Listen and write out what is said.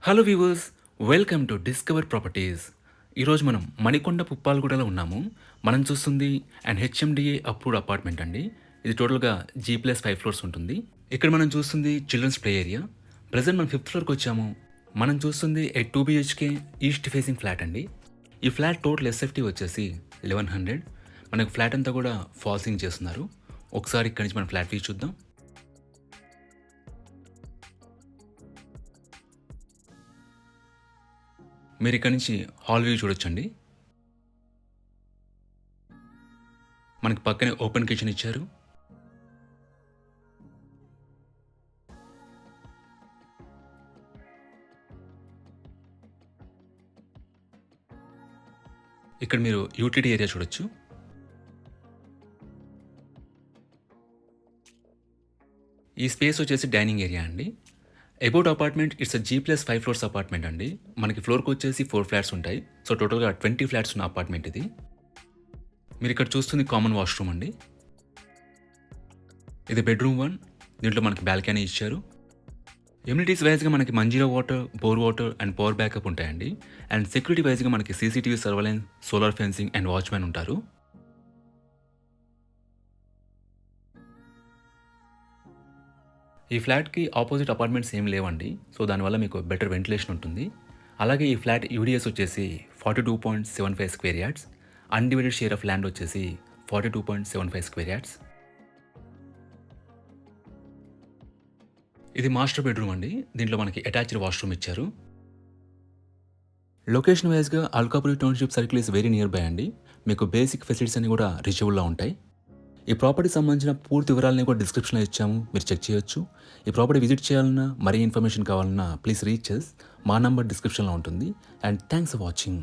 Hello viewers, welcome to discover properties. ఈరోజు మనం మణికొండ పుప్పాలగూడలో ఉన్నాము. మనం చూస్తుంది అండ్ హెచ్ఎండిఏ అప్రూవ్డ్ అపార్ట్మెంట్ అండి. ఇది టోటల్గా G+5 ఫ్లోర్స్ ఉంటుంది. ఇక్కడ మనం చూస్తుంది చిల్డ్రన్స్ ప్లే ఏరియా. ప్రజెంట్ మనం 5th ఫ్లోర్కి వచ్చాము. మనం చూస్తుంది 2 BHK ఈస్ట్ ఫేసింగ్ ఫ్లాట్ అండి. ఈ ఫ్లాట్ టోటల్ ఎస్ఎఫ్టీ వచ్చేసి 1100. మనకు ఫ్లాట్ అంతా కూడా ఫాల్సింగ్ చేస్తున్నారు. ఒకసారి ఇక్కడి నుంచి మనం ఫ్లాట్ వ్యూ చూద్దాం. మీరు ఇక్కడ నుంచి హాల్ వ్యూ చూడొచ్చండి. మనకి పక్కనే ఓపెన్ కిచెన్ ఇచ్చారు. ఇక్కడ మీరు యూటిలిటీ ఏరియా చూడొచ్చు. ఈ స్పేస్ వచ్చేసి డైనింగ్ ఏరియా అండి. About apartment it's G+5 floors apartment అండి. మనకి ఫ్లోర్కి వచ్చేసి 4 ఫ్లాట్స్ ఉంటాయి. సో టోటల్గా 20 ఫ్లాట్స్ ఉన్న అపార్ట్మెంట్ ఇది. మీరు ఇక్కడ చూస్తుంది కామన్ వాష్రూమ్ అండి. ఇది బెడ్రూమ్ 1. దీంట్లో మనకి బాల్కనీ ఇచ్చారు. ఎమ్యూనిటీస్ వైజ్గా మనకి Manjira water, bore water and power backup ఉంటాయండి. అండ్ సెక్యూరిటీ వైజ్గా మనకి CCTV surveillance, solar fencing and watchman ఉంటారు. ఈ ఫ్లాట్కి ఆపోజిట్ అపార్ట్మెంట్స్ ఏం లేవండి. సో దానివల్ల మీకు బెటర్ వెంటిలేషన్ ఉంటుంది. అలాగే ఈ ఫ్లాట్ యూడిఎస్ వచ్చేసి 42.75 square yards. Undivided share of land వచ్చేసి 42.75 స్క్వేర్ యార్డ్స్. ఇది మాస్టర్ బెడ్రూమ్ అండి. దీంట్లో మనకి అటాచ్డ్ వాష్రూమ్ ఇచ్చారు. లొకేషన్ వైజ్గా Alkapuri township circle is very near by అండి. మీకు బేసిక్ ఫెసిలిటీస్ అన్ని కూడా రీచబుల్లో ఉంటాయి. ఈ ప్రాపర్టీకి సంబంధించిన పూర్తి వివరాలని కూడా డిస్క్రిప్షన్లో ఇచ్చాము, మీరు చెక్ చేయొచ్చు. ఈ ప్రాపర్టీ విజిట్ చేయాలన్నా, మరీ ఇన్ఫర్మేషన్ కావాలన్నా ప్లీజ్ రీచ్ అస్. మా నంబర్ డిస్క్రిప్షన్లో ఉంటుంది. And thanks for watching.